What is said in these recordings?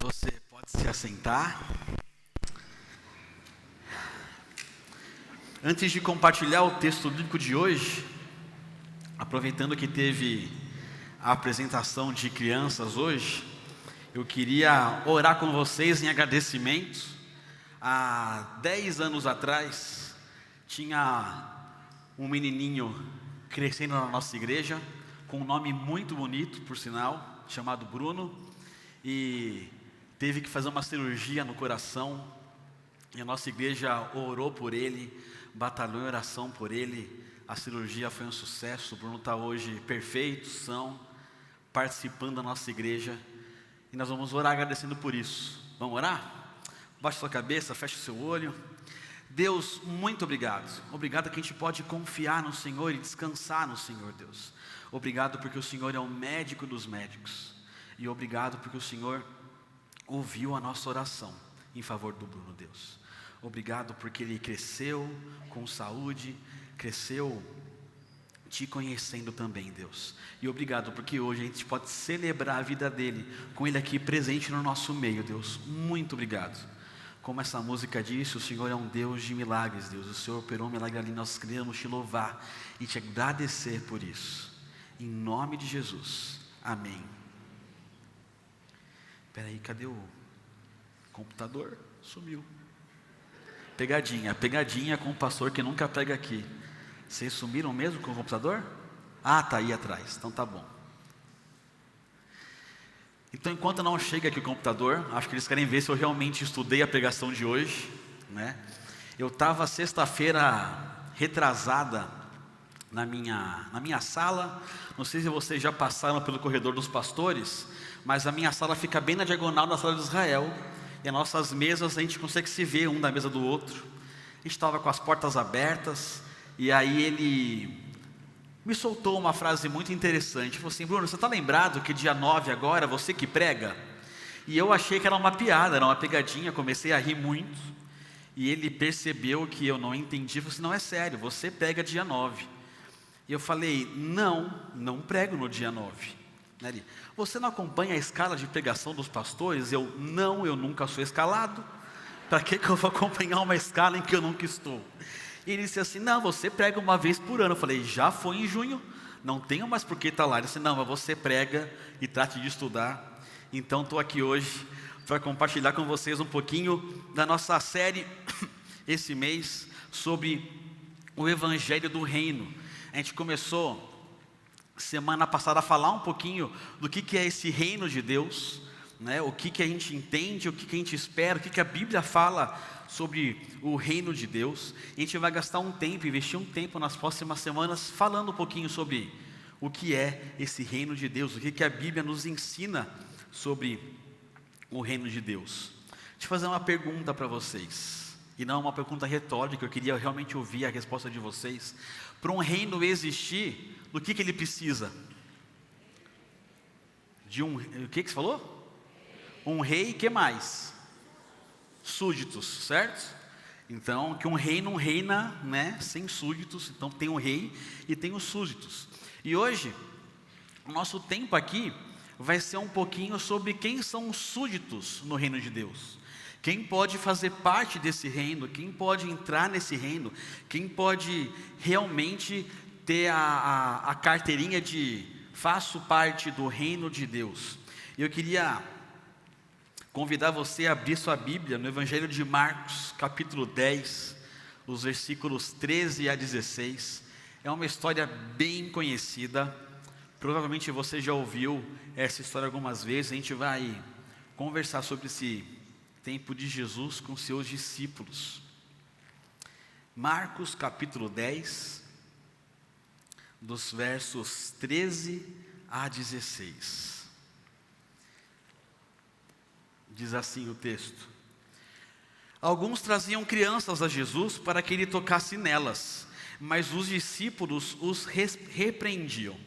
Você pode se assentar. Antes de compartilhar o texto bíblico de hoje, aproveitando que teve a apresentação de crianças hoje, eu queria orar com vocês em agradecimento. Há 10 anos atrás, tinha um menininho crescendo na nossa igreja, com um nome muito bonito, por sinal, chamado Bruno, e teve que fazer uma cirurgia no coração, e a nossa igreja orou por ele, batalhou em oração por ele. A cirurgia foi um sucesso. O Bruno está hoje perfeito, são, participando da nossa igreja, e nós vamos orar agradecendo por isso. Vamos orar? Baixe sua cabeça, feche o seu olho. Deus, muito obrigado. Obrigado que a gente pode confiar no Senhor e descansar no Senhor, Deus. Obrigado porque o Senhor é o médico dos médicos. E obrigado porque o Senhor ouviu a nossa oração em favor do Bruno, Deus. Obrigado porque ele cresceu com saúde, cresceu te conhecendo também, Deus. E obrigado porque hoje a gente pode celebrar a vida dele, com ele aqui presente no nosso meio, Deus. Muito obrigado. Como essa música diz, o Senhor é um Deus de milagres, Deus. O Senhor operou um milagre ali, nós queremos te louvar e te agradecer por isso. Em nome de Jesus, amém. Espera aí, cadê o computador? Sumiu. Pegadinha com o pastor que nunca pega aqui. Vocês sumiram mesmo com o computador? Ah, tá aí atrás, então tá bom. Então, enquanto não chega aqui o computador, acho que eles querem ver se eu realmente estudei a pregação de hoje, né? Eu estava sexta-feira retrasada na minha sala. Não sei se vocês já passaram pelo corredor dos pastores, mas a minha sala fica bem na diagonal da sala de Israel, e as nossas mesas a gente consegue se ver um da mesa do outro. A gente estava com as portas abertas, e aí ele me soltou uma frase muito interessante. Ele falou assim: Bruno, você está lembrado que dia 9 agora, você que prega? E eu achei que era uma piada, era uma pegadinha, comecei a rir muito. E ele percebeu que eu não entendi, falou assim: não, é sério, você prega dia 9. E eu falei: não prego no dia 9. Ele: você não acompanha a escala de pregação dos pastores? Eu nunca sou escalado. Para que eu vou acompanhar uma escala em que eu nunca estou? E ele disse assim: não, você prega uma vez por ano. Eu falei: já foi em junho, não tenho mais por que estar lá. Ele disse: não, mas você prega e trate de estudar. Então estou aqui hoje para compartilhar com vocês um pouquinho da nossa série esse mês sobre o Evangelho do Reino. A gente começou semana passada a falar um pouquinho do que é esse reino de Deus, né? O que a gente entende, o que a gente espera, o que a Bíblia fala sobre o reino de Deus. A gente vai gastar um tempo, investir um tempo nas próximas semanas falando um pouquinho sobre o que é esse reino de Deus, o que a Bíblia nos ensina sobre o reino de Deus. Deixa eu fazer uma pergunta para vocês, e não uma pergunta retórica, eu queria realmente ouvir a resposta de vocês. Para um reino existir, do que ele precisa? O que você falou? Um rei, e que mais? Súditos, certo? Então, que um rei não reina, né, sem súditos. Então tem um rei e tem os súditos. E hoje, o nosso tempo aqui vai ser um pouquinho sobre quem são os súditos no reino de Deus. Quem pode fazer parte desse reino, quem pode entrar nesse reino, quem pode realmente ter a carteirinha de faço parte do reino de Deus. Eu queria convidar você a abrir sua Bíblia no Evangelho de Marcos, capítulo 10, os versículos 13 a 16. É uma história bem conhecida, provavelmente você já ouviu essa história algumas vezes. A gente vai conversar sobre esse tempo de Jesus com seus discípulos. Marcos capítulo 10, dos versos 13 a 16. Diz assim o texto: alguns traziam crianças a Jesus para que ele tocasse nelas, mas os discípulos os repreendiam.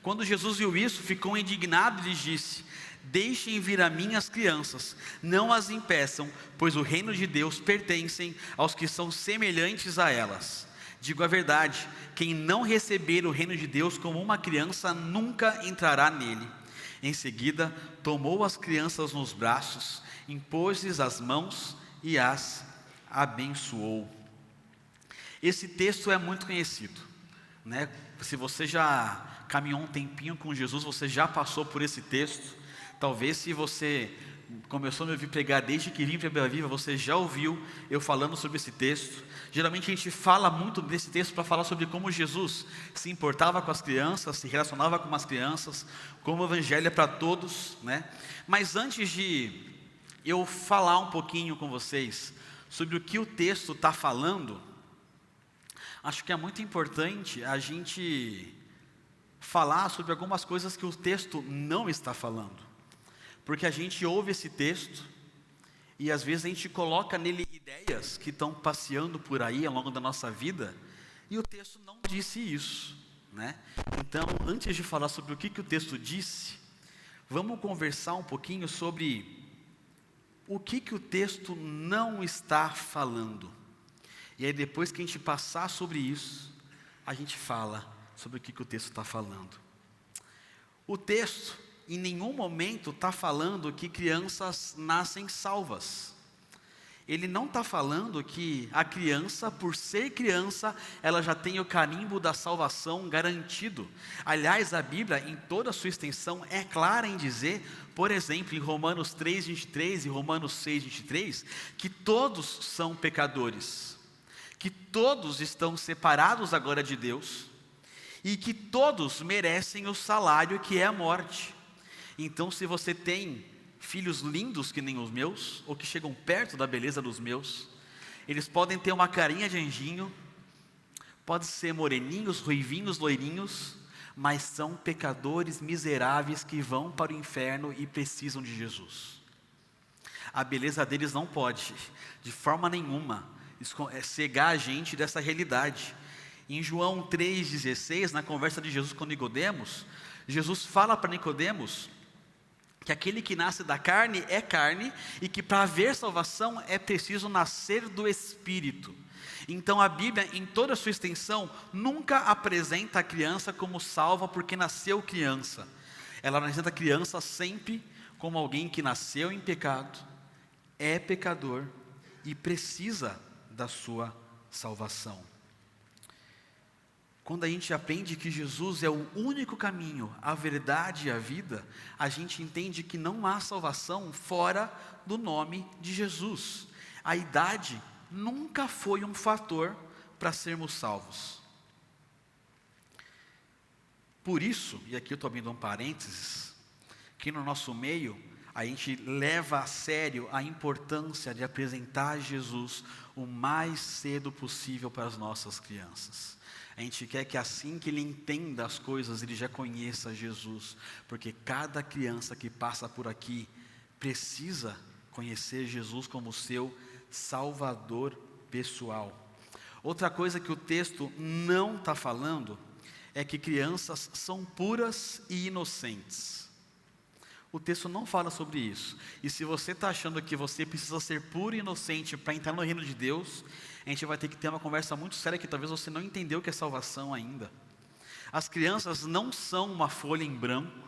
Quando Jesus viu isso, ficou indignado e lhes disse: deixem vir a mim as crianças, não as impeçam, pois o reino de Deus pertence aos que são semelhantes a elas. Digo a verdade, quem não receber o reino de Deus como uma criança, nunca entrará nele. Em seguida, tomou as crianças nos braços, impôs-lhes as mãos e as abençoou. Esse texto é muito conhecido, né? Se você já caminhou um tempinho com Jesus, você já passou por esse texto. Talvez se você começou a me ouvir pregar desde que vim para a Bela Viva, você já ouviu eu falando sobre esse texto. Geralmente a gente fala muito desse texto para falar sobre como Jesus se importava com as crianças, se relacionava com as crianças, como o evangelho é para todos, né? Mas antes de eu falar um pouquinho com vocês sobre o que o texto está falando, acho que é muito importante a gente falar sobre algumas coisas que o texto não está falando. Porque a gente ouve esse texto e às vezes a gente coloca nele ideias que estão passeando por aí ao longo da nossa vida, e o texto não disse isso, né? Então, antes de falar sobre o que o texto disse, vamos conversar um pouquinho sobre o que o texto não está falando. E aí depois que a gente passar sobre isso, a gente fala sobre o que o texto está falando. O texto em nenhum momento está falando que crianças nascem salvas. Ele não está falando que a criança, por ser criança, ela já tem o carimbo da salvação garantido. Aliás, a Bíblia, em toda a sua extensão, é clara em dizer, por exemplo, em Romanos 3:23 e Romanos 6:23, que todos são pecadores, que todos estão separados agora de Deus, e que todos merecem o salário que é a morte. Então, se você tem filhos lindos que nem os meus, ou que chegam perto da beleza dos meus, eles podem ter uma carinha de anjinho, podem ser moreninhos, ruivinhos, loirinhos, mas são pecadores miseráveis que vão para o inferno e precisam de Jesus. A beleza deles não pode, de forma nenhuma, cegar a gente dessa realidade. Em João 3,16, na conversa de Jesus com Nicodemos, Jesus fala para Nicodemos que aquele que nasce da carne é carne, e que para haver salvação é preciso nascer do Espírito. Então a Bíblia, em toda a sua extensão, nunca apresenta a criança como salva porque nasceu criança. Ela apresenta a criança sempre como alguém que nasceu em pecado, é pecador e precisa da sua salvação. Quando a gente aprende que Jesus é o único caminho, a verdade e a vida, a gente entende que não há salvação fora do nome de Jesus. A idade nunca foi um fator para sermos salvos. Por isso, e aqui eu estou abrindo um parênteses, que no nosso meio a gente leva a sério a importância de apresentar Jesus o mais cedo possível para as nossas crianças. A gente quer que assim que ele entenda as coisas, ele já conheça Jesus, porque cada criança que passa por aqui precisa conhecer Jesus como seu Salvador pessoal. Outra coisa que o texto não está falando é que crianças são puras e inocentes. O texto não fala sobre isso. E se você está achando que você precisa ser puro e inocente para entrar no reino de Deus, a gente vai ter que ter uma conversa muito séria, que talvez você não entendeu o que é salvação ainda. As crianças não são uma folha em branco,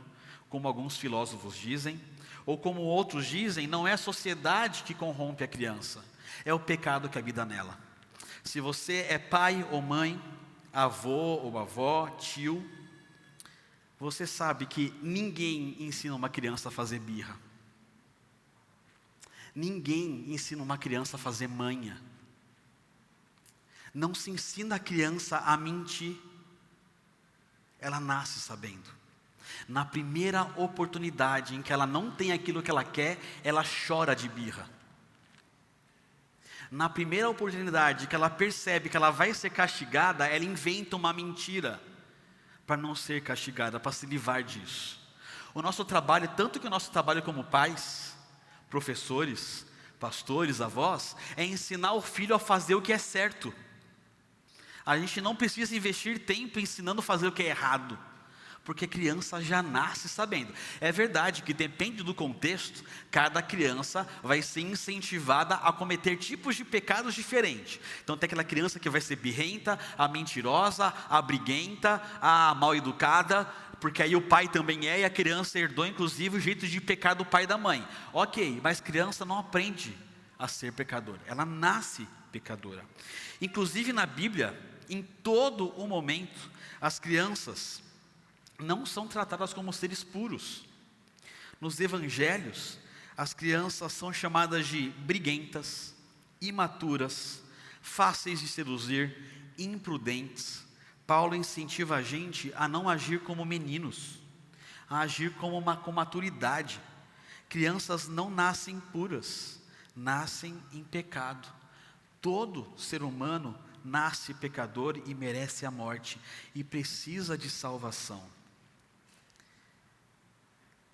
como alguns filósofos dizem, ou como outros dizem, não é a sociedade que corrompe a criança, é o pecado que habita nela. Se você é pai ou mãe, avô ou avó, tio, você sabe que ninguém ensina uma criança a fazer birra. Ninguém ensina uma criança a fazer manha. Não se ensina a criança a mentir. Ela nasce sabendo. Na primeira oportunidade em que ela não tem aquilo que ela quer, ela chora de birra. Na primeira oportunidade que ela percebe que ela vai ser castigada, ela inventa uma mentira para não ser castigada, para se livrar disso. O nosso trabalho, tanto que o nosso trabalho como pais, professores, pastores, avós, é ensinar o filho a fazer o que é certo. A gente não precisa investir tempo ensinando a fazer o que é errado, porque a criança já nasce sabendo. É verdade que depende do contexto, cada criança vai ser incentivada a cometer tipos de pecados diferentes. Então tem aquela criança que vai ser birrenta, a mentirosa, a briguenta, a mal educada, porque aí o pai também é, e a criança herdou inclusive o jeito de pecar do pai e da mãe. Ok, mas criança não aprende a ser pecadora, ela nasce pecadora. Inclusive na Bíblia, em todo o momento, as crianças não são tratadas como seres puros. Nos evangelhos, as crianças são chamadas de briguentas, imaturas, fáceis de seduzir, imprudentes. Paulo incentiva a gente a não agir como meninos, a agir com maturidade. Crianças não nascem puras, nascem em pecado. Todo ser humano nasce pecador e merece a morte, e precisa de salvação.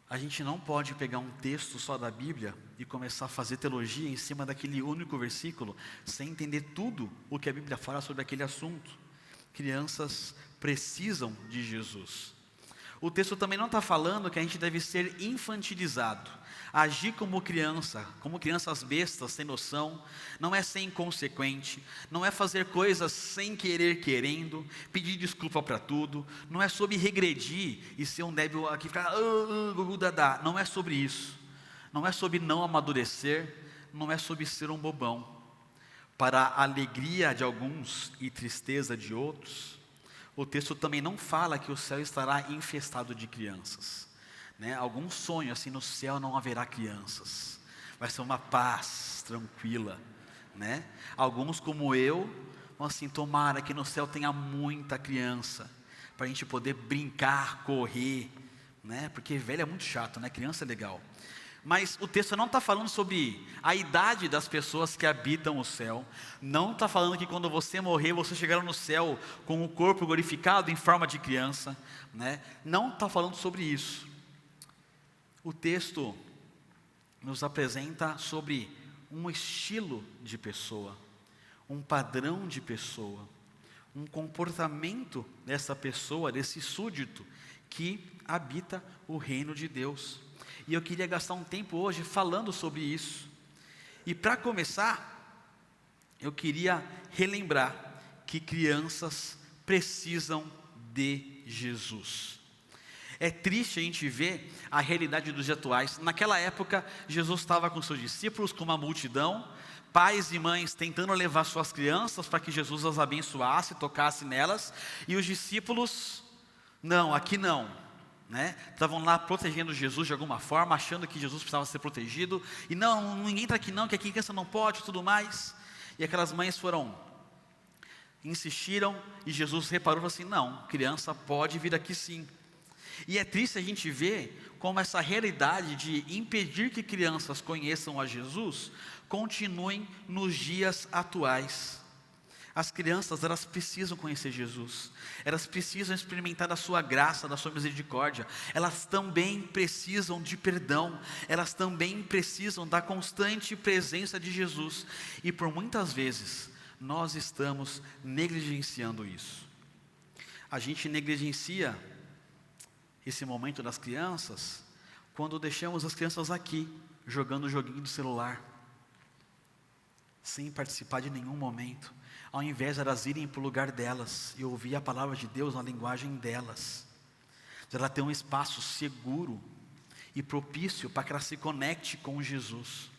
A gente não pode pegar um texto só da Bíblia e começar a fazer teologia em cima daquele único versículo, sem entender tudo o que a Bíblia fala sobre aquele assunto. Crianças precisam de Jesus. O texto também não está falando que a gente deve ser infantilizado, agir como crianças bestas, sem noção. Não é ser inconsequente, não é fazer coisas sem querer querendo, pedir desculpa para tudo, não é sobre regredir e ser um débil aqui, ficar dadá. Não é sobre isso, não é sobre não amadurecer, não é sobre ser um bobão. Para a alegria de alguns e tristeza de outros, o texto também não fala que o céu estará infestado de crianças, né? Algum sonho assim, no céu não haverá crianças, vai ser uma paz tranquila, né? Alguns como eu, vão assim, tomara que no céu tenha muita criança, para a gente poder brincar, correr, né? Porque velho é muito chato, né? Criança é legal. Mas o texto não está falando sobre a idade das pessoas que habitam o céu. Não está falando que quando você morrer, você chegará no céu com o corpo glorificado em forma de criança, né? Não está falando sobre isso. O texto nos apresenta sobre um estilo de pessoa, um padrão de pessoa, um comportamento dessa pessoa, desse súdito que habita o reino de Deus. E eu queria gastar um tempo hoje falando sobre isso. E para começar, eu queria relembrar que crianças precisam de Jesus. É triste a gente ver a realidade dos dias atuais. Naquela época, Jesus estava com seus discípulos, com uma multidão, pais e mães tentando levar suas crianças para que Jesus as abençoasse, tocasse nelas, e os discípulos, não, aqui não, né? Estavam lá protegendo Jesus de alguma forma, achando que Jesus precisava ser protegido, e não, ninguém entra aqui não, que aqui criança não pode, tudo mais. E aquelas mães insistiram, e Jesus reparou assim, não, criança pode vir aqui sim. E é triste a gente ver como essa realidade de impedir que crianças conheçam a Jesus continuem nos dias atuais. As crianças, elas precisam conhecer Jesus, elas precisam experimentar da sua graça, da sua misericórdia, elas também precisam de perdão, elas também precisam da constante presença de Jesus, e por muitas vezes, nós estamos negligenciando isso. A gente negligencia esse momento das crianças, quando deixamos as crianças aqui, jogando joguinho de celular, sem participar de nenhum momento, ao invés de elas irem para o lugar delas, e ouvir a palavra de Deus na linguagem delas, de ela ter um espaço seguro e propício para que ela se conecte com Jesus.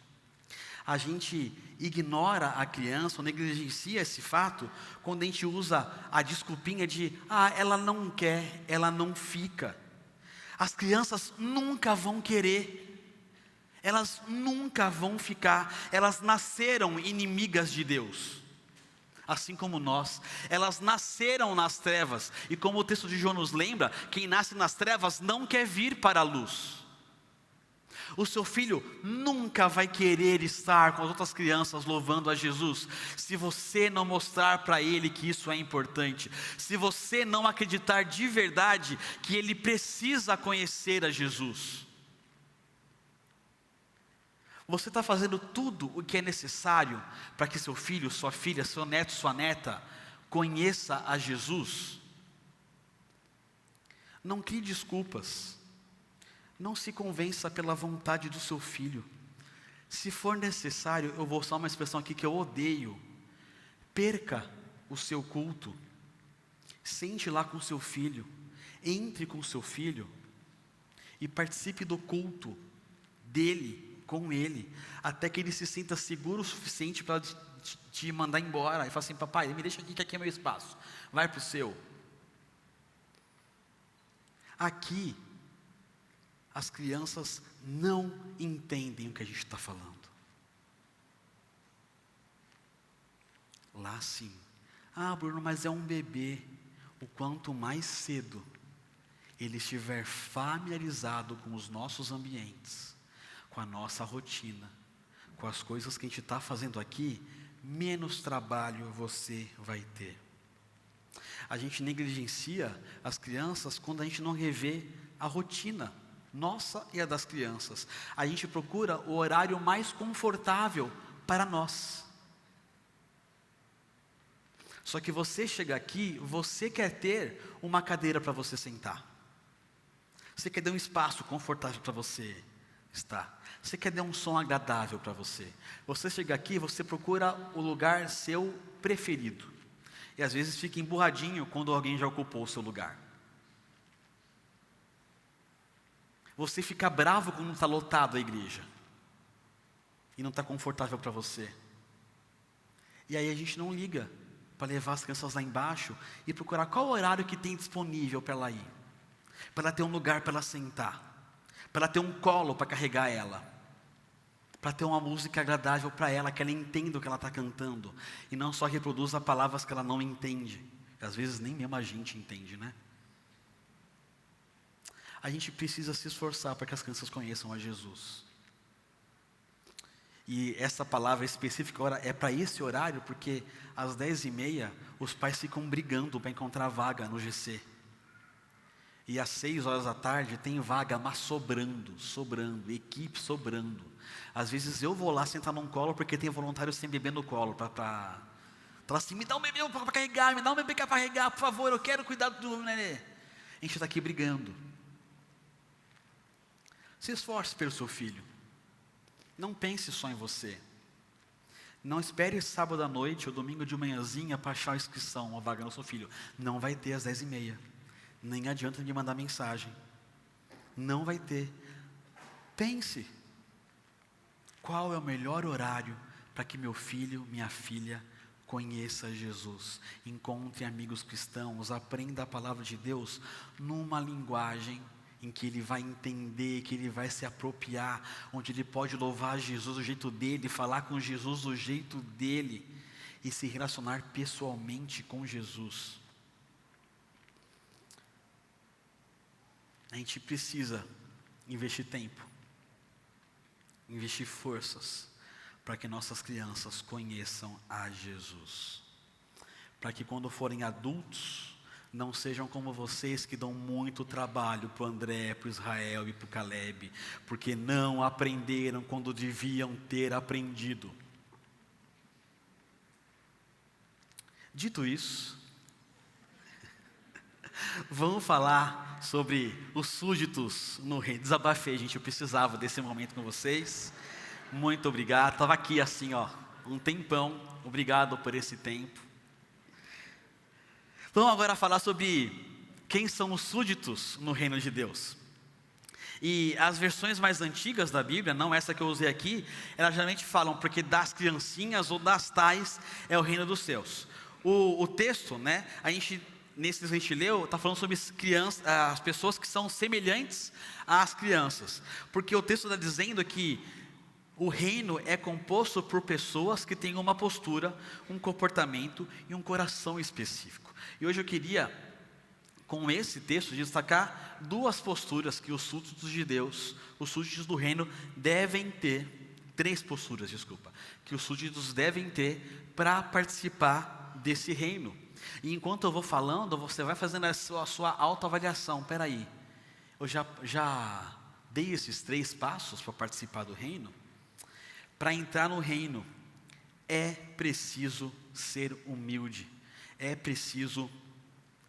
A gente ignora a criança, ou negligencia esse fato, quando a gente usa a desculpinha de, ela não quer, ela não fica. As crianças nunca vão querer, elas nunca vão ficar, elas nasceram inimigas de Deus, assim como nós, elas nasceram nas trevas, e como o texto de João nos lembra, quem nasce nas trevas não quer vir para a luz. O seu filho nunca vai querer estar com as outras crianças louvando a Jesus, se você não mostrar para ele que isso é importante, se você não acreditar de verdade que ele precisa conhecer a Jesus. Você está fazendo tudo o que é necessário para que seu filho, sua filha, seu neto, sua neta conheça a Jesus? Não crie desculpas. Não se convença pela vontade do seu filho. Se for necessário, eu vou usar uma expressão aqui que eu odeio. Perca o seu culto. Sente lá com seu filho. Entre com seu filho e participe do culto dele, com ele, até que ele se sinta seguro o suficiente para te mandar embora. E fala assim: papai, me deixa aqui que aqui é meu espaço, vai para o seu. Aqui, as crianças não entendem o que a gente está falando. Lá sim. Ah, Bruno, mas é um bebê. O quanto mais cedo ele estiver familiarizado com os nossos ambientes, com a nossa rotina, com as coisas que a gente está fazendo aqui, menos trabalho você vai ter. A gente negligencia as crianças quando a gente não revê a rotina nossa e a das crianças. A gente procura o horário mais confortável para nós. Só que você chega aqui, você quer ter uma cadeira para você sentar. Você quer dar um espaço confortável para você estar. Você quer dar um som agradável para você. Você chega aqui, você procura o lugar seu preferido. E às vezes fica emburradinho quando alguém já ocupou o seu lugar. Você fica bravo quando está lotado a igreja. E não está confortável para você. E aí a gente não liga para levar as crianças lá embaixo e procurar qual horário que tem disponível para ela ir. Para ela ter um lugar para ela sentar. Para ela ter um colo para carregar ela. Para ter uma música agradável para ela, que ela entenda o que ela está cantando. E não só reproduza palavras que ela não entende. Às vezes nem mesmo a gente entende, né? A gente precisa se esforçar para que as crianças conheçam a Jesus. E essa palavra específica é para esse horário, porque às 10h30 os pais ficam brigando para encontrar vaga no GC. E às 6 horas da tarde tem vaga, mas sobrando, equipe sobrando. Às vezes eu vou lá sentar num colo, porque tem voluntário sem bebê no colo, para falar assim: me dá um bebê para carregar, me dá um bebê para carregar, por favor, eu quero cuidar do nenê. A gente está aqui brigando. Se esforce pelo seu filho. Não pense só em você. Não espere sábado à noite ou domingo de manhãzinha para achar a inscrição, uma vaga no seu filho. Não vai ter às 10h30. Nem adianta me mandar mensagem. Não vai ter. Pense. Qual é o melhor horário para que meu filho, minha filha, conheça Jesus? Encontre amigos cristãos, aprenda a palavra de Deus numa linguagem em que ele vai entender, que ele vai se apropriar, onde ele pode louvar Jesus do jeito dele, falar com Jesus do jeito dele e se relacionar pessoalmente com Jesus. A gente precisa investir tempo, investir forças, para que nossas crianças conheçam a Jesus. Para que quando forem adultos, não sejam como vocês que dão muito trabalho para o André, para o Israel e para o Caleb, porque não aprenderam quando deviam ter aprendido. Dito isso, vamos falar sobre os súditos no reino. Desabafei, gente, eu precisava desse momento com vocês. Muito obrigado, estava aqui assim, um tempão. Obrigado por esse tempo. Vamos agora falar sobre quem são os súditos no reino de Deus. E as versões mais antigas da Bíblia, não essa que eu usei aqui, elas geralmente falam porque das criancinhas ou das tais é o reino dos céus. O texto, né, nesse que a gente leu, está falando sobre as pessoas que são semelhantes às crianças. Porque o texto está dizendo que o reino é composto por pessoas que têm uma postura, um comportamento e um coração específico. E hoje eu queria, com esse texto, destacar duas posturas que os súditos de Deus, os súditos do reino, devem ter. Três posturas, que os súditos devem ter para participar desse reino. E enquanto eu vou falando, você vai fazendo a sua autoavaliação. Peraí, eu já dei esses 3 passos para participar do reino? Para entrar no reino, é preciso ser humilde. É preciso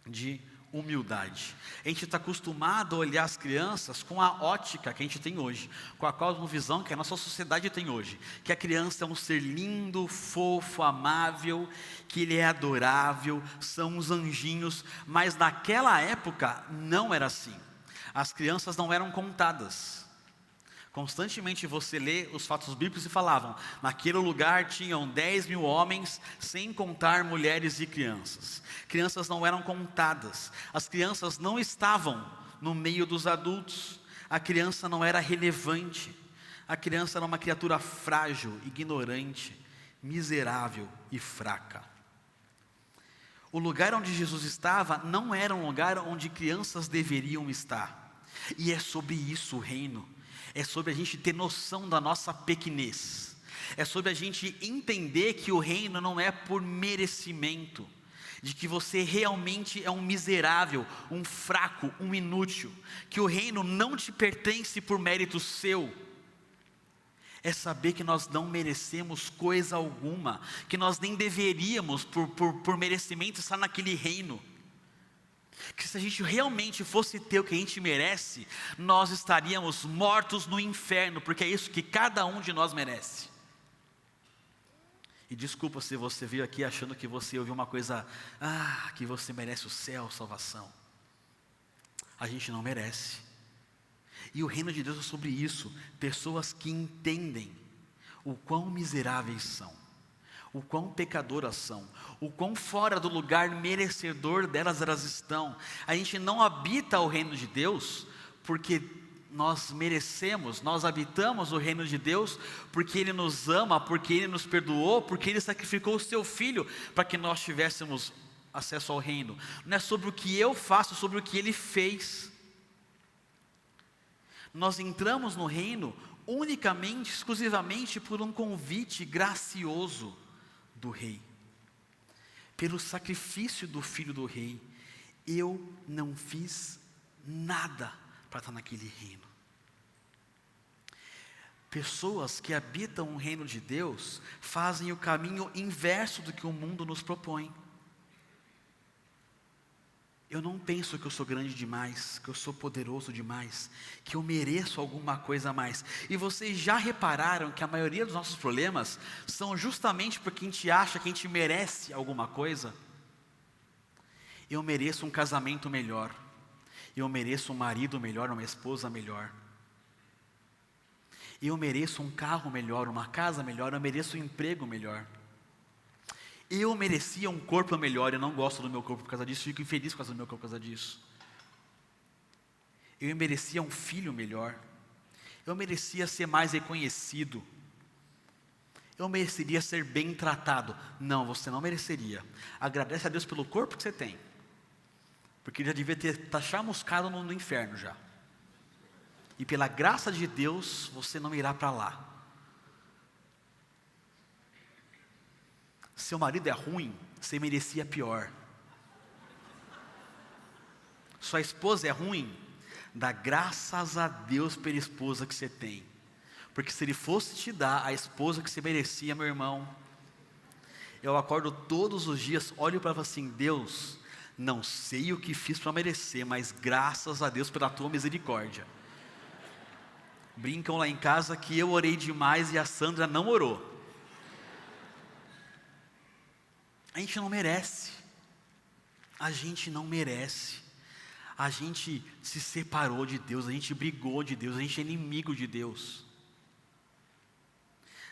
de humildade. A gente está acostumado a olhar as crianças com a ótica que a gente tem hoje, com a cosmovisão que a nossa sociedade tem hoje, que a criança é um ser lindo, fofo, amável, que ele é adorável, são os anjinhos, mas naquela época não era assim. As crianças não eram contadas. Constantemente você lê os fatos bíblicos e falavam, naquele lugar tinham 10.000 homens, sem contar mulheres e crianças. Crianças não eram contadas, as crianças não estavam no meio dos adultos, a criança não era relevante, a criança era uma criatura frágil, ignorante, miserável e fraca. O lugar onde Jesus estava não era um lugar onde crianças deveriam estar, e é sobre isso o reino. É sobre a gente ter noção da nossa pequenez. É sobre a gente entender que o reino não é por merecimento. De que você realmente é um miserável, um fraco, um inútil. Que o reino não te pertence por mérito seu. É saber que nós não merecemos coisa alguma. Que nós nem deveríamos por merecimento estar naquele reino. Que se a gente realmente fosse ter o que a gente merece, nós estaríamos mortos no inferno, porque é isso que cada um de nós merece. E desculpa se você veio aqui achando que você ouviu uma coisa, que você merece o céu, salvação. A gente não merece. E o reino de Deus é sobre isso, pessoas que entendem o quão miseráveis são, o quão pecadoras são, o quão fora do lugar merecedor delas elas estão. A gente não habita o reino de Deus porque nós merecemos, nós habitamos o reino de Deus porque Ele nos ama, porque Ele nos perdoou, porque Ele sacrificou o Seu Filho para que nós tivéssemos acesso ao reino. Não é sobre o que eu faço, é sobre o que Ele fez. Nós entramos no reino unicamente, exclusivamente por um convite gracioso do rei, pelo sacrifício do filho do rei. Eu não fiz nada para estar naquele reino. Pessoas que habitam o reino de Deus fazem o caminho inverso do que o mundo nos propõe. Eu não penso que eu sou grande demais, que eu sou poderoso demais, que eu mereço alguma coisa a mais. E vocês já repararam que a maioria dos nossos problemas são justamente porque a gente acha que a gente merece alguma coisa? Eu mereço um casamento melhor, eu mereço um marido melhor, uma esposa melhor, eu mereço um carro melhor, uma casa melhor, eu mereço um emprego melhor. Eu merecia um corpo melhor, eu não gosto do meu corpo por causa disso, fico infeliz por causa do meu corpo por causa disso. Eu merecia um filho melhor, eu merecia ser mais reconhecido, eu mereceria ser bem tratado. Não, você não mereceria. Agradece a Deus pelo corpo que você tem, porque Ele já devia estar chamuscado no inferno já. E pela graça de Deus, você não irá para lá. Seu marido é ruim, você merecia pior. Sua esposa é ruim, dá graças a Deus pela esposa que você tem. Porque se Ele fosse te dar a esposa que você merecia, meu irmão, eu acordo todos os dias, olho para você assim, Deus, não sei o que fiz para merecer, mas graças a Deus pela Tua misericórdia. Brincam lá em casa que eu orei demais e a Sandra não orou. A gente não merece, a gente não merece, a gente se separou de Deus, a gente brigou de Deus, a gente é inimigo de Deus,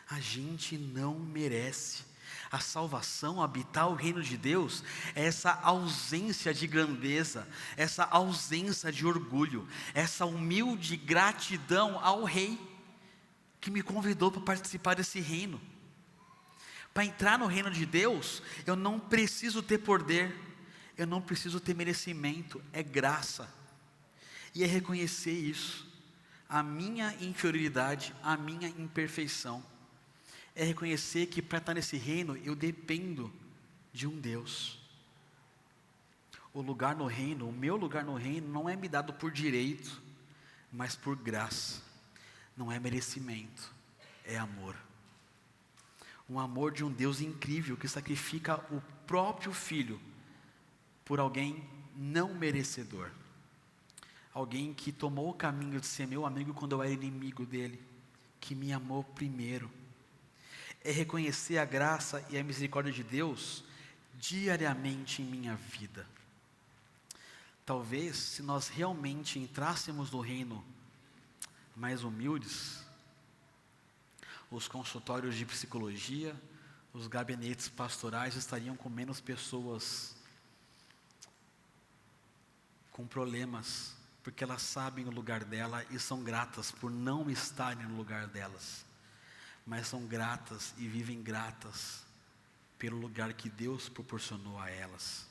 a gente não merece. A salvação, habitar o reino de Deus, é essa ausência de grandeza, essa ausência de orgulho, essa humilde gratidão ao Rei, que me convidou para participar desse reino. Para entrar no reino de Deus, eu não preciso ter poder, eu não preciso ter merecimento, é graça. E é reconhecer isso, a minha inferioridade, a minha imperfeição. É reconhecer que para estar nesse reino, eu dependo de um Deus. O lugar no reino, o meu lugar no reino, não é me dado por direito, mas por graça. Não é merecimento, é amor. Um amor de um Deus incrível que sacrifica o próprio Filho por alguém não merecedor. Alguém que tomou o caminho de ser meu amigo quando eu era inimigo dele, que me amou primeiro. É reconhecer a graça e a misericórdia de Deus diariamente em minha vida. Talvez, se nós realmente entrássemos no reino mais humildes, os consultórios de psicologia, os gabinetes pastorais estariam com menos pessoas com problemas, porque elas sabem o lugar dela e são gratas por não estarem no lugar delas, mas são gratas e vivem gratas pelo lugar que Deus proporcionou a elas.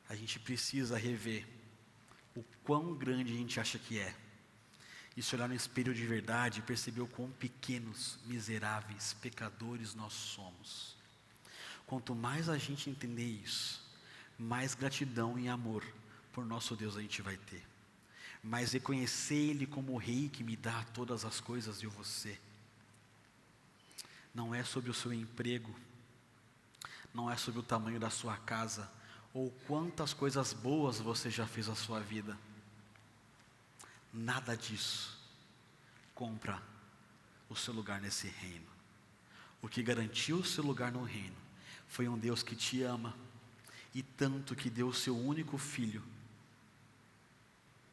A gente precisa rever o quão grande a gente acha que é, e se olhar no espelho de verdade e perceber o quão pequenos, miseráveis, pecadores nós somos. Quanto mais a gente entender isso, mais gratidão e amor por nosso Deus a gente vai ter. Mais reconhecer Ele como o Rei que me dá todas as coisas de você. Não é sobre o seu emprego, não é sobre o tamanho da sua casa, ou quantas coisas boas você já fez na sua vida. Nada disso compra o seu lugar nesse reino. O que garantiu o seu lugar no reino foi um Deus que te ama, e tanto que deu o seu único filho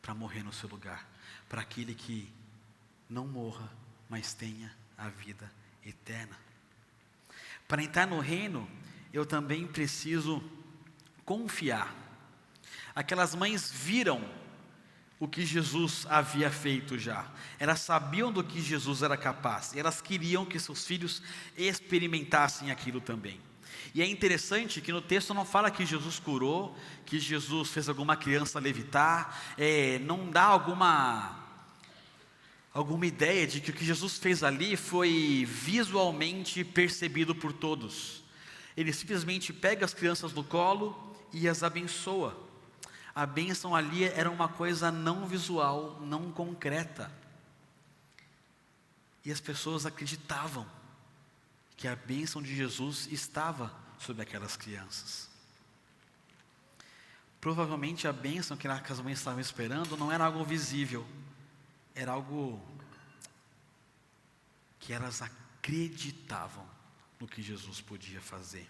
para morrer no seu lugar, para aquele que não morra, mas tenha a vida eterna. Para entrar no reino, eu também preciso confiar. Aquelas mães viram o que Jesus havia feito já. Elas sabiam do que Jesus era capaz. E elas queriam que seus filhos experimentassem aquilo também. E é interessante que no texto não fala que Jesus curou, que Jesus fez alguma criança levitar, não dá alguma ideia de que o que Jesus fez ali foi visualmente percebido por todos. Ele simplesmente pega as crianças no colo e as abençoa. A bênção ali era uma coisa não visual, não concreta. E as pessoas acreditavam que a bênção de Jesus estava sobre aquelas crianças. Provavelmente a bênção que as mães estavam esperando não era algo visível, era algo que elas acreditavam no que Jesus podia fazer.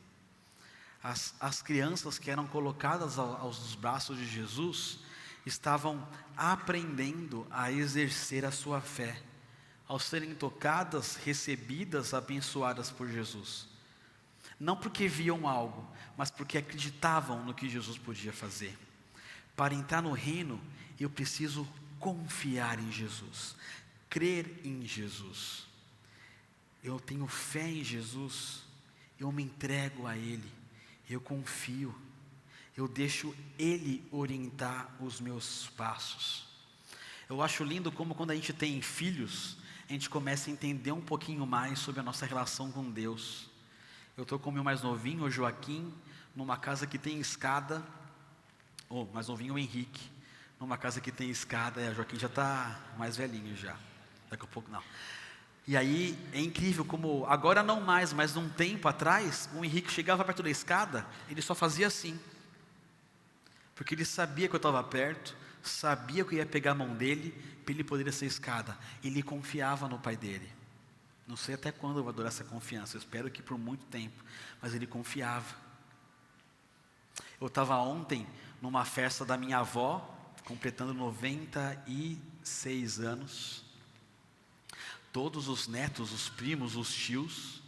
As crianças que eram colocadas aos braços de Jesus estavam aprendendo a exercer a sua fé, ao serem tocadas, recebidas, abençoadas por Jesus. Não porque viam algo, mas porque acreditavam no que Jesus podia fazer. Para entrar no reino, eu preciso confiar em Jesus, crer em Jesus. Eu tenho fé em Jesus, eu me entrego a Ele, eu confio, eu deixo Ele orientar os meus passos. Eu acho lindo como quando a gente tem filhos, a gente começa a entender um pouquinho mais sobre a nossa relação com Deus. Eu estou com o meu mais novinho, o Joaquim, numa casa que tem escada, mais novinho o Henrique, numa casa que tem escada, o Joaquim já está mais velhinho já, daqui a pouco não. E aí é incrível como, agora não mais, mas num tempo atrás, o Henrique chegava perto da escada, ele só fazia assim, porque ele sabia que eu estava perto, sabia que eu ia pegar a mão dele, para ele poder descer a escada. Ele confiava no pai dele. Não sei até quando eu vou adorar essa confiança, eu espero que por muito tempo, mas ele confiava. Eu estava ontem numa festa da minha avó, completando 96 anos, todos os netos, os primos, os tios,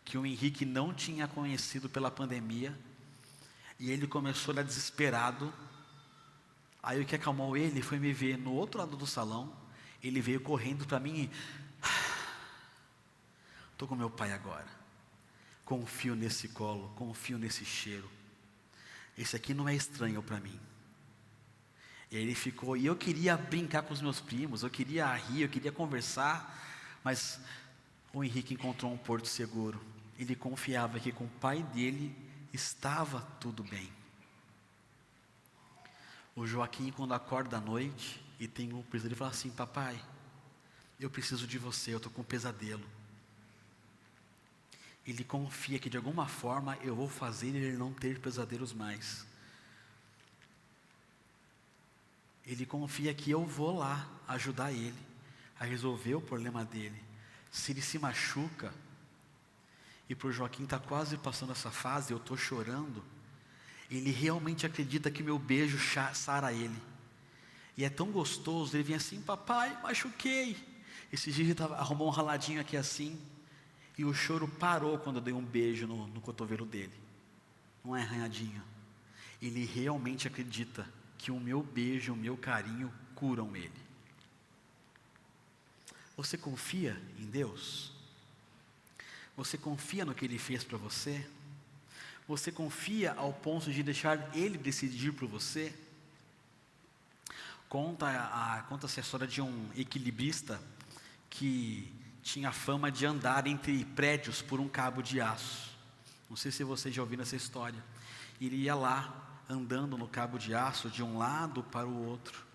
que o Henrique não tinha conhecido pela pandemia, e ele começou a dar desesperado. Aí o que acalmou ele foi me ver no outro lado do salão. Ele veio correndo para mim e... estou com meu pai agora, confio nesse colo, confio nesse cheiro, esse aqui não é estranho para mim. E ele ficou, e eu queria brincar com os meus primos, eu queria rir, eu queria conversar, mas o Henrique encontrou um porto seguro. Ele confiava que com o pai dele estava tudo bem. O Joaquim, quando acorda à noite e tem um pesadelo, ele fala assim: papai, eu preciso de você, eu estou com um pesadelo. Ele confia que de alguma forma eu vou fazer ele não ter pesadelos mais. Ele confia que eu vou lá ajudar ele a resolver o problema dele. Se ele se machuca, e por Joaquim está quase passando essa fase, eu estou chorando, ele realmente acredita que meu beijo sara ele. E é tão gostoso, ele vem assim: papai, machuquei. Esse dia ele arrumou um raladinho aqui assim, e o choro parou quando eu dei um beijo no cotovelo dele. Não é arranhadinho. Ele realmente acredita que o meu beijo, o meu carinho curam ele. Você confia em Deus? Você confia no que Ele fez para você? Você confia ao ponto de deixar Ele decidir por você? Conta-se a história de um equilibrista que tinha fama de andar entre prédios por um cabo de aço. Não sei se vocês já ouviram essa história. Ele ia lá, andando no cabo de aço, de um lado para o outro.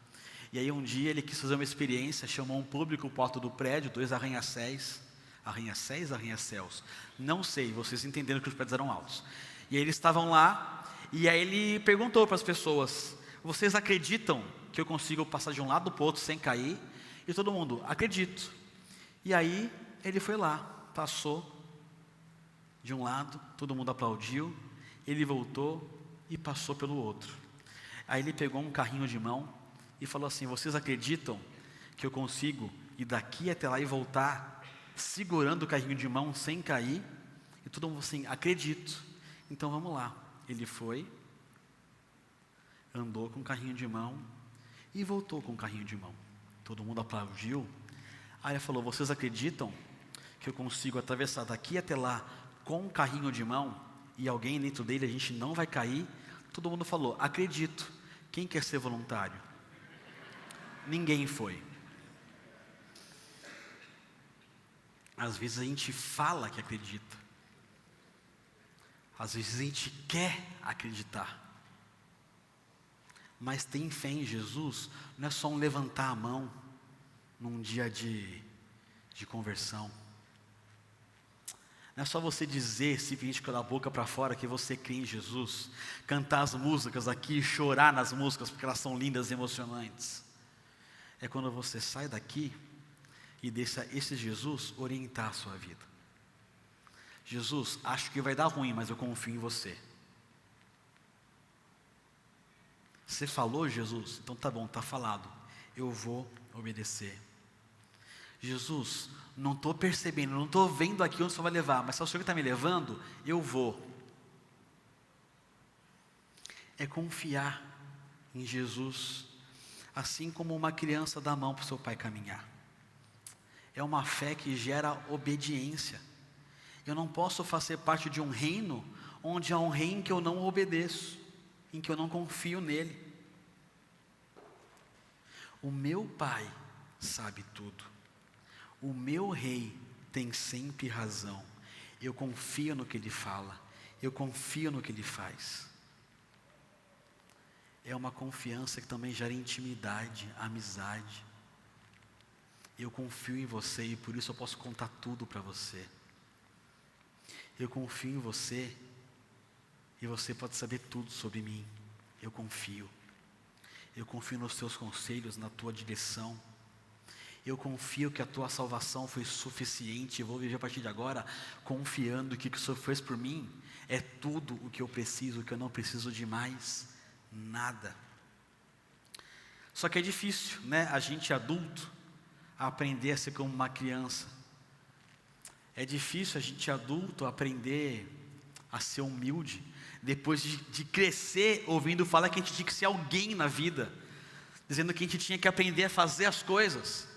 E aí um dia ele quis fazer uma experiência, chamou um público para o alto do prédio, 2 arranha-céus, não sei, vocês entenderam que os prédios eram altos. E aí eles estavam lá, e aí ele perguntou para as pessoas: vocês acreditam que eu consigo passar de um lado para o outro sem cair? E todo mundo: acredito. E aí ele foi lá, passou de um lado, todo mundo aplaudiu, ele voltou e passou pelo outro. Aí ele pegou um carrinho de mão e falou assim: vocês acreditam que eu consigo ir daqui até lá e voltar segurando o carrinho de mão sem cair? E todo mundo assim: acredito. Então vamos lá. Ele foi, andou com o carrinho de mão e voltou com o carrinho de mão. Todo mundo aplaudiu. Aí ele falou: vocês acreditam que eu consigo atravessar daqui até lá com o carrinho de mão e alguém dentro dele, a gente não vai cair? Todo mundo falou: acredito. Quem quer ser voluntário? Ninguém foi. Às vezes a gente fala que acredita. Às vezes a gente quer acreditar. Mas ter fé em Jesus não é só um levantar a mão num dia de conversão. Não é só você dizer, simplesmente com a boca para fora, que você crê em Jesus, cantar as músicas aqui, chorar nas músicas porque elas são lindas e emocionantes. É quando você sai daqui e deixa esse Jesus orientar a sua vida. Jesus, acho que vai dar ruim, mas eu confio em você. Você falou, Jesus? Então tá bom, tá falado. Eu vou obedecer. Jesus, não estou percebendo, não estou vendo aqui onde o Senhor vai levar, mas se é o Senhor que está me levando, eu vou. É confiar em Jesus, assim como uma criança dá a mão para o seu pai caminhar. É uma fé que gera obediência. Eu não posso fazer parte de um reino onde há um rei em que eu não obedeço, em que eu não confio nele. O meu pai sabe tudo. O meu rei tem sempre razão. Eu confio no que ele fala. Eu confio no que ele faz. É uma confiança que também gera intimidade, amizade. Eu confio em você e por isso eu posso contar tudo para você. Eu confio em você e você pode saber tudo sobre mim. Eu confio. Eu confio nos teus conselhos, na tua direção. Eu confio que a tua salvação foi suficiente. Eu vou viver a partir de agora confiando que o que o Senhor fez por mim é tudo o que eu preciso, que eu não preciso de mais nada. Só que é difícil, né? A gente adulto aprender a ser como uma criança. É difícil a gente adulto aprender a ser humilde, depois de crescer ouvindo falar que a gente tinha que ser alguém na vida, dizendo que a gente tinha que aprender a fazer as coisas,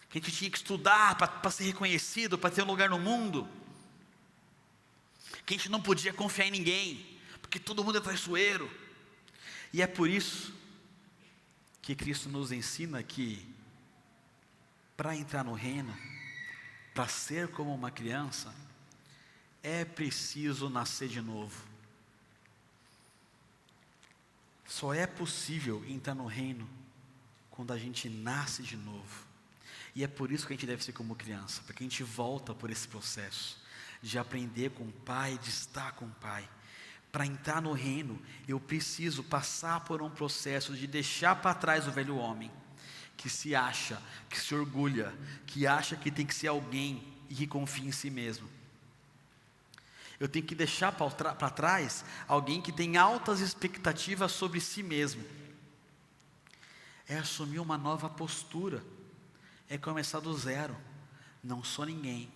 que a gente tinha que estudar para ser reconhecido, para ter um lugar no mundo, que a gente não podia confiar em ninguém, porque todo mundo é traiçoeiro. E é por isso que Cristo nos ensina que para entrar no reino, para ser como uma criança, é preciso nascer de novo. Só é possível entrar no reino quando a gente nasce de novo. E é por isso que a gente deve ser como criança, porque a gente volta por esse processo de aprender com o Pai, de estar com o Pai, Para entrar no reino, eu preciso passar por um processo de deixar para trás o velho homem, que se acha, que se orgulha, que acha que tem que ser alguém e que confia em si mesmo. Eu tenho que deixar para trás alguém que tem altas expectativas sobre si mesmo. É assumir uma nova postura, é começar do zero. Não sou ninguém,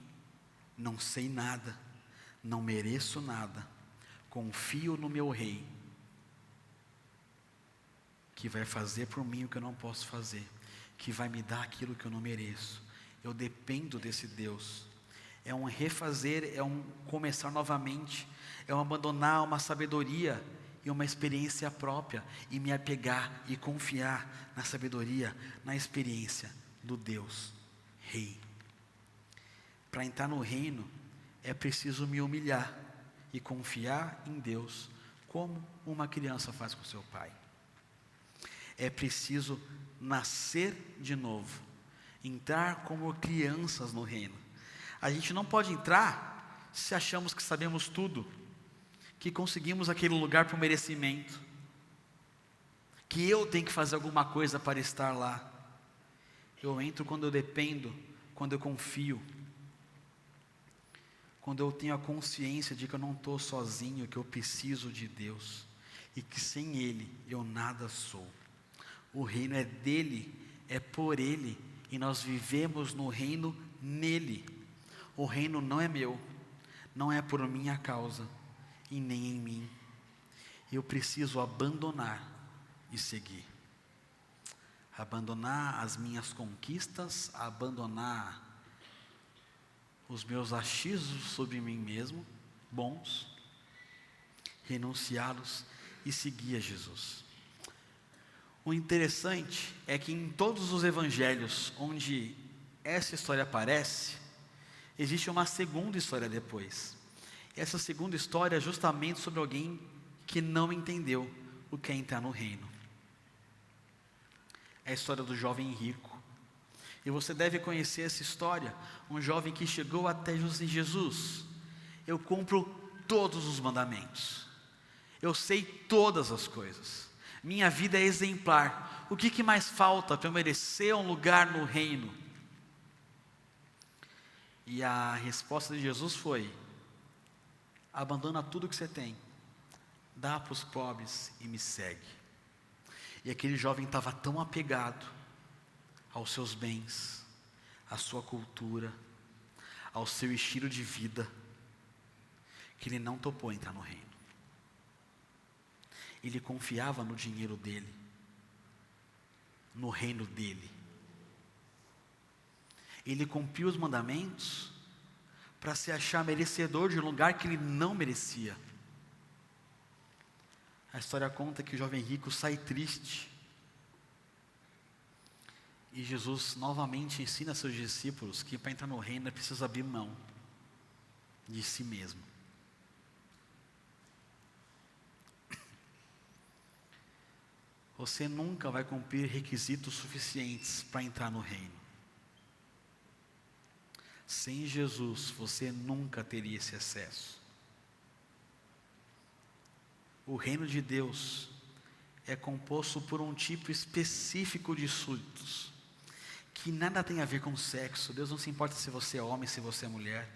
não sei nada, não mereço nada, confio no meu rei, que vai fazer por mim o que eu não posso fazer, que vai me dar aquilo que eu não mereço. Eu dependo desse Deus. É um refazer, é um começar novamente, é um abandonar uma sabedoria e uma experiência própria, e me apegar e confiar na sabedoria, na experiência do Deus Rei. Para entrar no reino, é preciso me humilhar e confiar em Deus, como uma criança faz com seu pai. É preciso nascer de novo, entrar como crianças no reino. A gente não pode entrar se achamos que sabemos tudo, que conseguimos aquele lugar por merecimento, que eu tenho que fazer alguma coisa para estar lá. Eu entro quando eu dependo, quando eu confio, quando eu tenho a consciência de que eu não estou sozinho, que eu preciso de Deus, e que sem Ele eu nada sou. O reino é dele, é por Ele, e nós vivemos no reino nele. O reino não é meu, não é por minha causa, e nem em mim. Eu preciso abandonar e seguir. Abandonar as minhas conquistas, abandonar os meus achismos sobre mim mesmo, bons, renunciá-los e seguir a Jesus. O interessante é que em todos os evangelhos onde essa história aparece, existe uma segunda história depois. Essa segunda história é justamente sobre alguém que não entendeu o que é entrar no reino. É a história do jovem rico. E você deve conhecer essa história. Um jovem que chegou até Jesus. Eu cumpro todos os mandamentos. Eu sei todas as coisas. Minha vida é exemplar. O que mais falta para eu merecer um lugar no reino? E a resposta de Jesus foi: abandona tudo que você tem, dá para os pobres e me segue. E aquele jovem estava tão apegado aos seus bens, à sua cultura, ao seu estilo de vida, que ele não topou entrar no reino. Ele confiava no dinheiro dele, no reino dele. Ele cumpriu os mandamentos para se achar merecedor de um lugar que ele não merecia. A história conta que o jovem rico sai triste. E Jesus novamente ensina a seus discípulos que para entrar no reino é preciso abrir mão de si mesmo. Você nunca vai cumprir requisitos suficientes para entrar no reino. Sem Jesus, você nunca teria esse acesso. O reino de Deus é composto por um tipo específico de súditos, que nada tem a ver com sexo. Deus não se importa se você é homem, se você é mulher.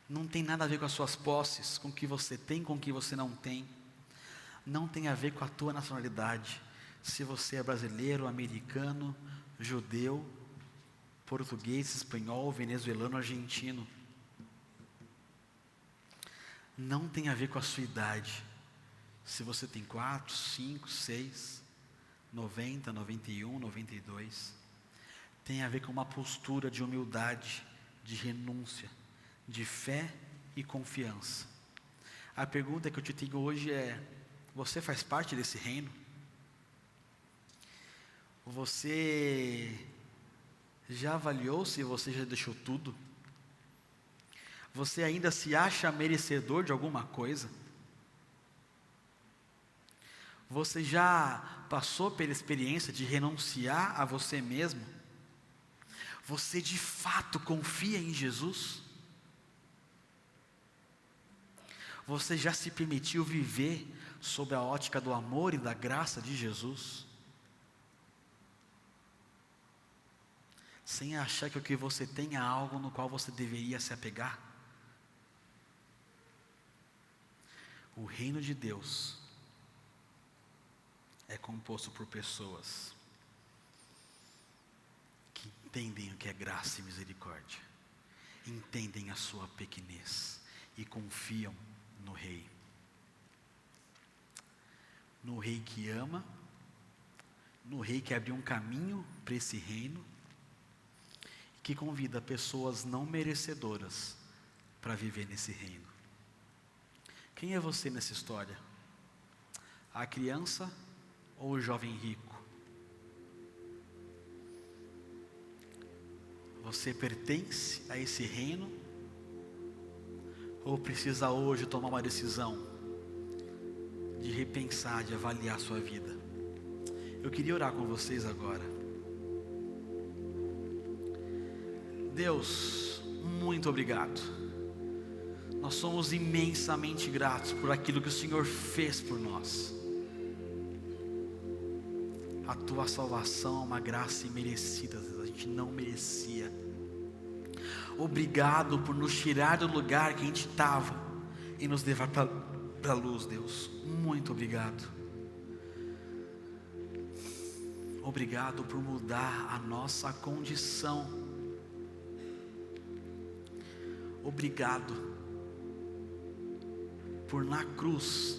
Não tem nada a ver com as suas posses, com o que você tem, com o que você não tem. Não tem a ver com a tua nacionalidade, se você é brasileiro, americano, judeu, português, espanhol, venezuelano, argentino. Não tem a ver com a sua idade, se você tem 4, 5, 6, 90, 91, 92. Tem a ver com uma postura de humildade, de renúncia, de fé e confiança. A pergunta que eu te tenho hoje é: você faz parte desse reino? Você já avaliou se você já deixou tudo? Você ainda se acha merecedor de alguma coisa? Você já passou pela experiência de renunciar a você mesmo? Você de fato confia em Jesus? Você já se permitiu viver sob a ótica do amor e da graça de Jesus? Sem achar que o que você tem é algo no qual você deveria se apegar? O reino de Deus é composto por pessoas que entendem o que é graça e misericórdia, entendem a sua pequenez e confiam no Rei. No Rei que ama, no Rei que abriu um caminho para esse reino, que convida pessoas não merecedoras para viver nesse reino. Quem é você nessa história? A criança ou o jovem rico? Você pertence a esse reino? Ou precisa hoje tomar uma decisão de repensar, de avaliar a sua vida? Eu queria orar com vocês agora. Deus, muito obrigado. Nós somos imensamente gratos por aquilo que o Senhor fez por nós. A tua salvação é uma graça imerecida, a gente não merecia. Obrigado por nos tirar do lugar que a gente estava e nos levar para a luz, Deus. Muito obrigado. Obrigado por mudar a nossa condição. Obrigado por na cruz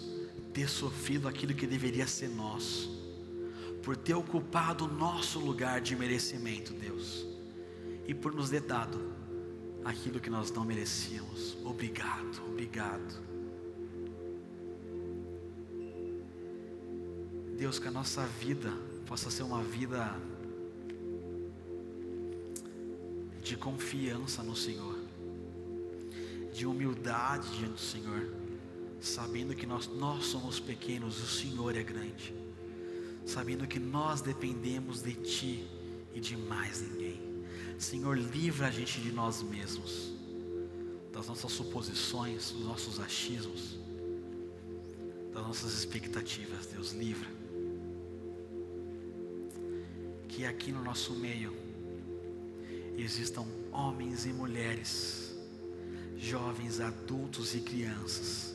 ter sofrido aquilo que deveria ser nosso, por ter ocupado o nosso lugar de merecimento, Deus, e por nos ter dado aquilo que nós não merecíamos. Obrigado, obrigado. Deus, que a nossa vida possa ser uma vida de confiança no Senhor, de humildade diante do Senhor, sabendo que nós somos pequenos e o Senhor é grande, sabendo que nós dependemos de Ti e de mais ninguém. Senhor, livra a gente de nós mesmos, das nossas suposições, dos nossos achismos, das nossas expectativas. Deus, livra. Que aqui no nosso meio existam homens e mulheres, jovens, adultos e crianças,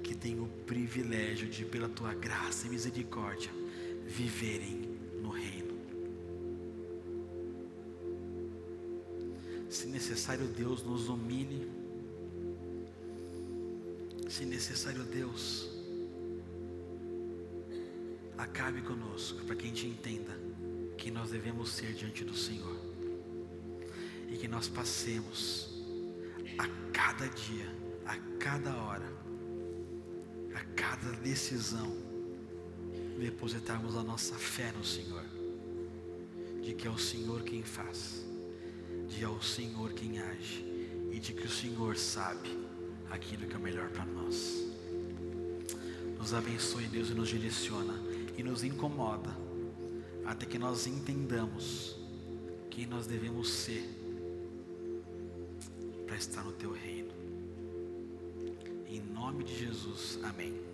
que têm o privilégio de, pela Tua graça e misericórdia, viverem no reino. Se necessário, Deus, nos humilhe. Se necessário, Deus, acabe conosco, para que a gente entenda que nós devemos ser diante do Senhor, e que nós passemos a cada dia, a cada hora, a cada decisão, depositarmos a nossa fé no Senhor, de que é o Senhor quem faz, de que é o Senhor quem age, e de que o Senhor sabe aquilo que é o melhor para nós. Nos abençoe, Deus, e nos direciona, e nos incomoda, até que nós entendamos quem nós devemos ser para estar no Teu reino. Em nome de Jesus, amém.